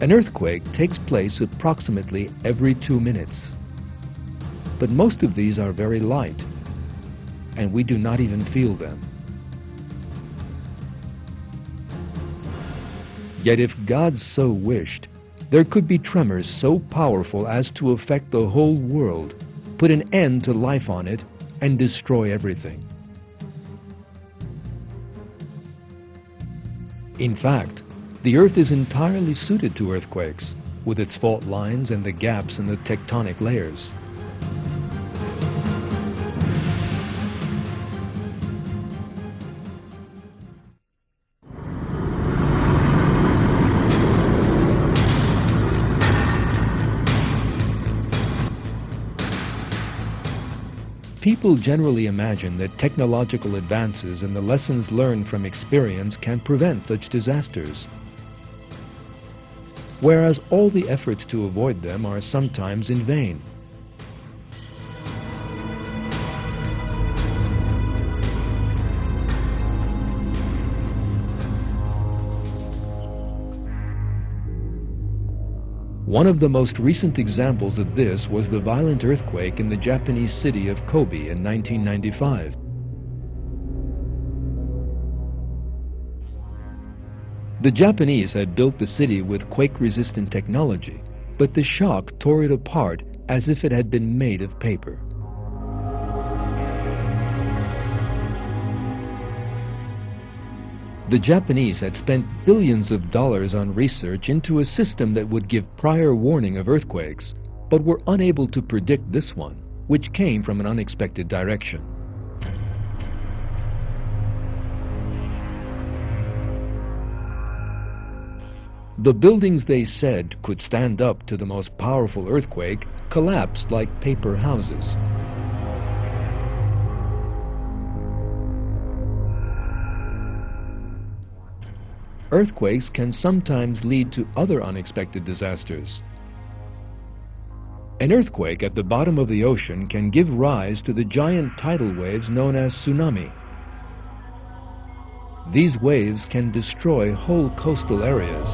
An earthquake takes place approximately every 2 minutes. But most of these are very light, and we do not even feel them. Yet if God so wished, there could be tremors so powerful as to affect the whole world, put an end to life on it, and destroy everything. In fact, the Earth is entirely suited to earthquakes, with its fault lines and the gaps in the tectonic layers. People generally imagine that technological advances and the lessons learned from experience can prevent such disasters, whereas all the efforts to avoid them are sometimes in vain. One of the most recent examples of this was the violent earthquake in the Japanese city of Kobe in 1995. The Japanese had built the city with quake-resistant technology, but the shock tore it apart as if it had been made of paper. The Japanese had spent billions of dollars on research into a system that would give prior warning of earthquakes, but were unable to predict this one, which came from an unexpected direction. The buildings they said could stand up to the most powerful earthquake collapsed like paper houses. Earthquakes can sometimes lead to other unexpected disasters. An earthquake at the bottom of the ocean can give rise to the giant tidal waves known as tsunami. These waves can destroy whole coastal areas.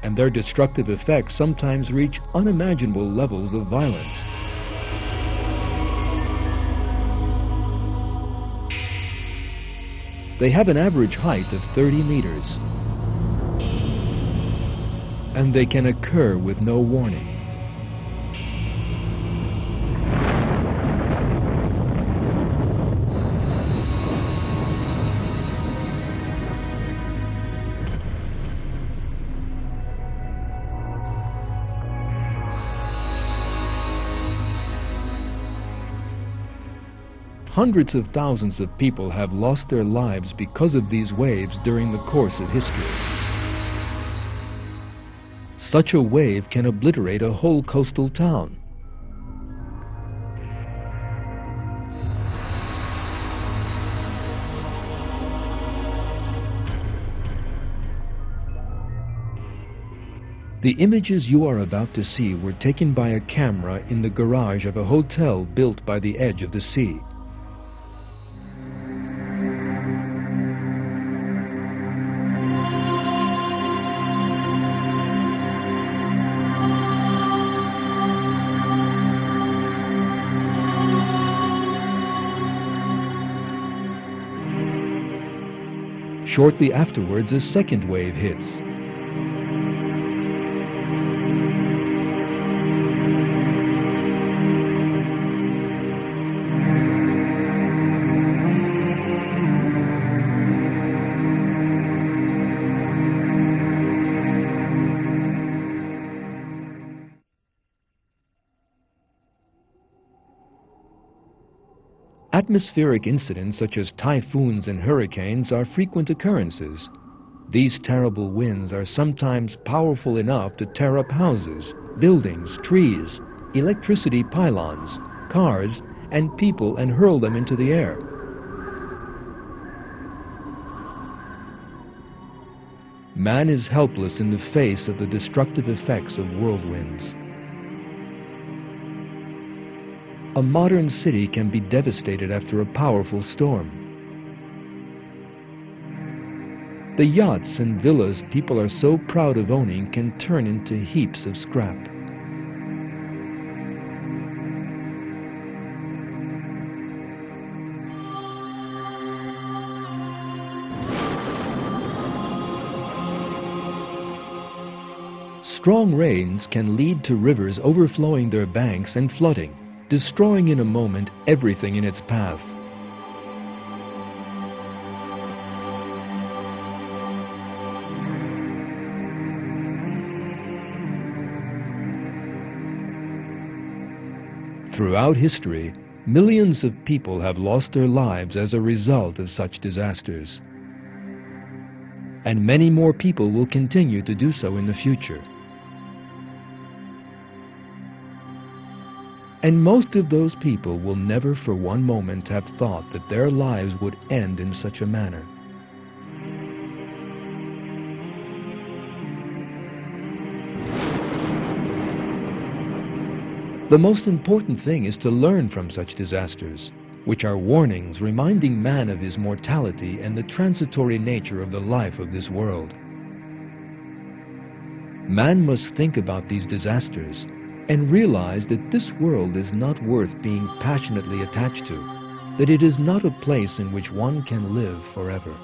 And their destructive effects sometimes reach unimaginable levels of violence. They have an average height of 30 meters, and they can occur with no warning. Hundreds of thousands of people have lost their lives because of these waves during the course of history. Such a wave can obliterate a whole coastal town. The images you are about to see were taken by a camera in the garage of a hotel built by the edge of the sea. Shortly afterwards, a second wave hits. Atmospheric incidents such as typhoons and hurricanes are frequent occurrences. These terrible winds are sometimes powerful enough to tear up houses, buildings, trees, electricity pylons, cars, and people and hurl them into the air. Man is helpless in the face of the destructive effects of whirlwinds. A modern city can be devastated after a powerful storm. The yachts and villas people are so proud of owning can turn into heaps of scrap. Strong rains can lead to rivers overflowing their banks and flooding, destroying in a moment everything in its path. Throughout history, millions of people have lost their lives as a result of such disasters. And many more people will continue to do so in the future. And most of those people will never for one moment have thought that their lives would end in such a manner. The most important thing is to learn from such disasters, which are warnings reminding man of his mortality and the transitory nature of the life of this world. Man must think about these disasters and realize that this world is not worth being passionately attached to, that it is not a place in which one can live forever.